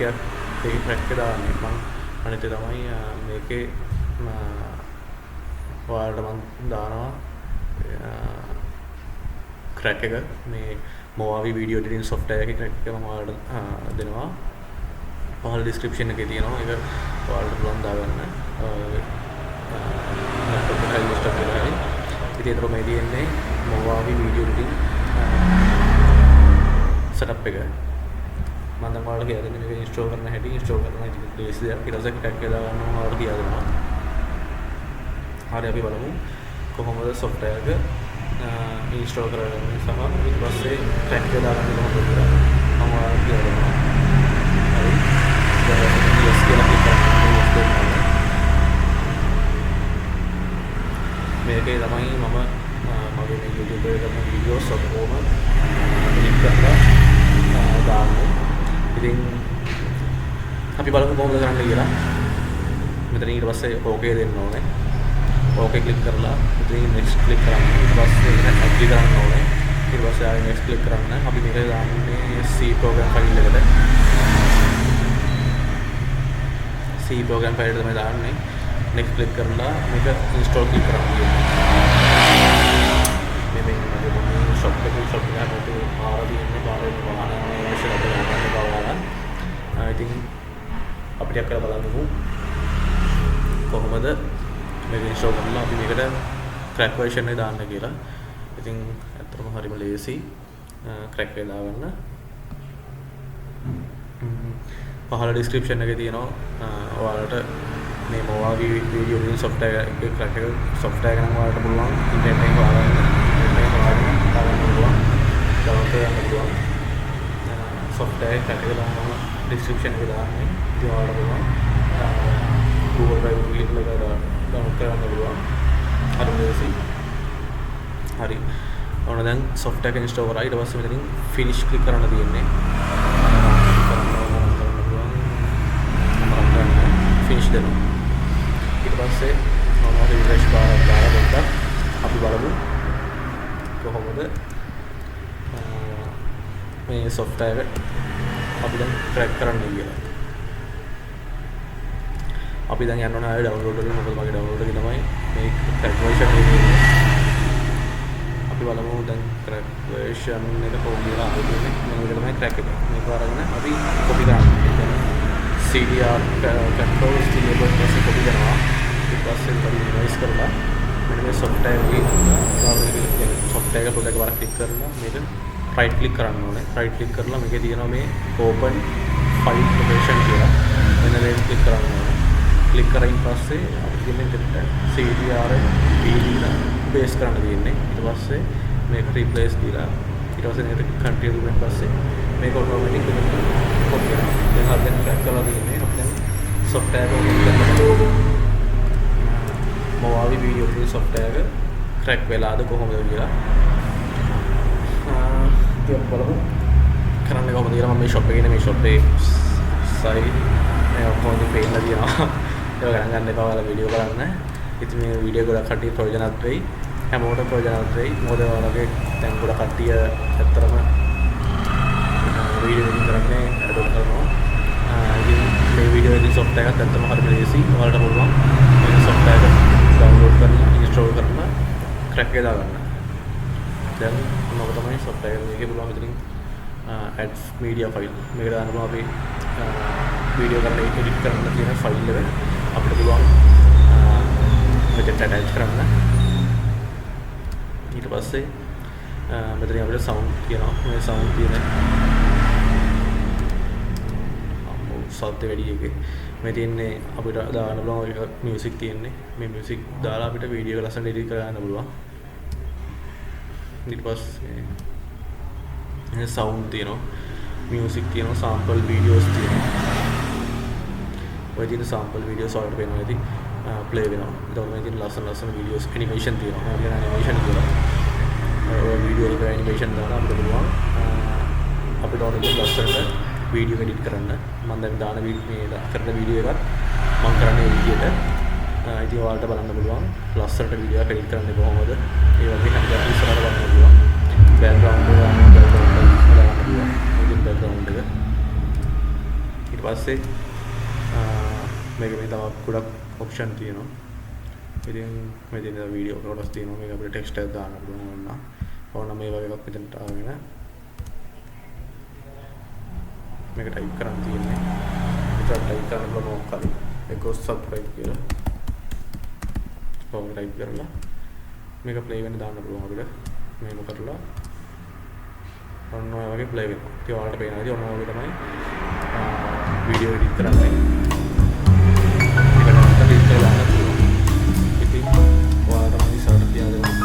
එකක් ඒකේ ක්‍රැක් එක දාන්නේ මම අනිත් එක තමයි මේකේ ඔයාලට මම දානවා ක්‍රැක් එක මේ movavi video editing software එකේ ක්‍රැක් එක මම ඔයාලට දෙනවා පහළ description එකේ තියෙනවා ඒක ඔයාලට පුළුවන් දාගන්න laptop එක install කරලා හරි ඉතින් ඒතර මේ තියෙන්නේ movavi video editing setup එක මම දැන් ඔයාලට කියලා දෙන්නේ මේක install කරන හැටි install කරන හැටි ඊට පස්සේ ක්‍රැක් එක දාගන්න මම ඔයාලට කියලා දෙනවා හරි අපි බලමු කොහොමද software එක install කරගන්නේ සහ ඊට පස්සේ ක්‍රැක් එක දාගන්න කොහොමද කියලා මම ඔයාලට කියලා දෙනවා හරි yes කියලා click කරන්න මේකේ තමයි මම මගේ මේ YouTube එකේ කරන videos ඔක්කොම edit කරලා දාන්නේ ඉතින් අපි බලමු කොහොමද කරන්නේ කියලා මෙතන ඊට පස්සේ okay දෙන්න ඕනේ okay click කරලා ඉතින් next click කරන්න ඊට පස්සේ ඒක agree කරන්න ඕනේ ඊට පස්සේ ආයෙ next click කරන්න අපි මේක දාන්නේ C program file එකට C program file එක තමයි දාන්නේ next click කරලා මේක install click කරන්න මේ shop එකේ ආරදී ඉන්නේ පාරේ වාහනේ ඉස්සරහට ගන්න බවලා ඉතින් අපිට අක්කලා බලන්නකෝ කොහොමද මේක install කරලා අපි මේකට crack version එක දාන්න කියලා. ඉතින් අත්‍තරම හරිම ලේසි crack එක දාගන්න. පහළ description එකේ තියෙනවා ඔයාලට මේ movavi video editing software එකේ crack එක software එක නම් ඔයාලට පුළුවන් internet එකේ හොයාගන්න. internet එකේ හොයාගන්න පුළුවන්. download කරන්න පුළුවන්. software crack එක දාන්න description එකේ දාන්නේ. ඉතින් ඔයාලට පුළුවන් Google Drive link එක download කරන්න පුළුවන්. හරි ලේසි. හරි. ඔන්න දැන් software එක install කරා. ඊට පස්සේ මෙතනින් finish click කරන්න තියෙන්නේ. finish දෙනවා. ඊට පස්සේ මොනවා refresh කරලා දාලා අපි බලමු කොහොමද මේ software එක අපි දැන් crack කරන්නේ කියලා. අපි දැන් යන්න ඕනේ ආයෙ download කරලා මොකද මගේ download එකේ තමයි මේ crack version එක තියෙන්නේ. අපි බලමු දැන් crack version එක කොහොමද කියලා ආයෙත් මේක තමයි crack එක. මේක අරගෙන අපි copy කරනවා. CDR control enable කරලා copy කරනවා. ඊට පස්සේ අපි minimize කරලා මෙන්න මේ software එකේ software එක පොඩ්ඩක් වරක් click කරලා මේක right click කරන්න ඕනේ. right click කරලා මේකේ තියෙනවා මේ open file location කියලා. මෙන්න මේක click කරන්න ඕනේ. click කරයින් පස්සේ අපි කියන්නේ CDR PD paste කරන්න තියෙන්නේ. ඊට පස්සේ මේක replace දීලා ඊට පස්සේ මේක continue කරලා පස්සේ මේක automatic copy කරනවා. දැන් හරියට crack කරලා තියෙන්නේ. අපි දැන් software එක movavi video editing software එක crack වෙලාද කොහොමද කියලා. ඉතින් බලමු කරන්නේ කොහොමද කියලා. මම මේ shop එකේ ඉන්නේ. මේ shop එකේ site මේ ඔක්කොම පේන්න තියෙනවා. ඒක ගණන් ගන්න එපා ඔයාලා වීඩියෝ බලන්න. ඉතින් මේ වීඩියෝ ගොඩක් කට්ටිය ප්‍රයෝජනවත් වෙයි. හැමෝටම ප්‍රයෝජනවත් වෙයි. මොකද ඔයාලගේ දැන් ගොඩක් කට්ටිය ඇත්තටම වීඩියෝ එඩිට් කරන්නේ අඩොත් කරනවා. ඉතින් මේ වීඩියෝ එඩිටින් software එකත් ඇත්තටම හරිම ලේසි. ඔයාලට පුළුවන් මේ software එක download කරලා install කරලා crack එක දාගන්න. දැන් මොකද තමයි software එක මේකේ පුළුවන් මෙතනින් add media file මේක දාන්න පුළුවන් අපි වීඩියෝ කරලා edit කරන්න තියෙන file එක අපිට පුළුවන් මෙතෙන්ට attach කරන්න. ඊට පස්සේ මෙතන අපිට sound තියෙනවා. මේ sound තියෙන සද්ද වැඩි එකේ මේ තියෙන්නේ අපිට දාන්න පුළුවන් එක music තියෙන්නේ. මේ music දාලා අපිට වීඩියෝ එක ලස්සනට edit කරගන්න පුළුවන්. ඊට පස්සේ මේ sound තියෙනවා. music තියෙනවා. sample videos තියෙනවා. ඔය තියෙන sample videos වලට වෙනවා ඉතින් play වෙනවා. ඊට පස්සේ තියෙන ලස්සන videos animation තියෙනවා. ඔය කියන animation කියලා. ඔය video එක animation දාලා අපිට පුළුවන් අපිට ඕන දේ ලස්සනට video edit කරන්න. මම දැන් දාන මේ කරන video එකත් මම කරන්නේ විදියට ඉතින් ඔයාලට බලන්න පුළුවන් ලස්සනට video එක edit කරන්නේ කොහොමද. ඒ වගේ හැමදාම ඉස්සරහට බලන්න පුළුවන්. background එක දාන්න පුළුවන්. ඉතින් background එක ඊට පස්සේ පස්සේ මේක මේ තව ගොඩක් ඔප්ෂන් තියෙනවා. ඉතින් මෙතන වීඩියෝ කොටස් තියෙනවා. මේක අපිට ටෙක්ස්ට් එකක් දාන්න පුළුවන් වුණා. ඕන මේ වගේ එකක් මෙතනට ආවගෙන මේක ටයිප් කරන් තියෙන්නේ. ඒක ටයිප් කරන්න බලමු කලින්. ඒක සබ්ස්ක්‍රයිබ් කියලා. ඔව් ටයිප් කරලා මේක ප්ලේ වෙන්න දාන්න පුළුවන් අපිට. මේක කරලා ඔන්න ඔය වගේ ප්ලේ වෙනවා. ඉතින් ඔයාලට පේනවා ඉතින් ඔන්න ඔය වගේ තමයි වීඩියෝ එඩිට් කරන්නේ. ඒක නම් ටයිප් කරලා දාන්න පුළුවන්. ඉතින් ඔයාලට මම ඉස්සරහට තියාගෙන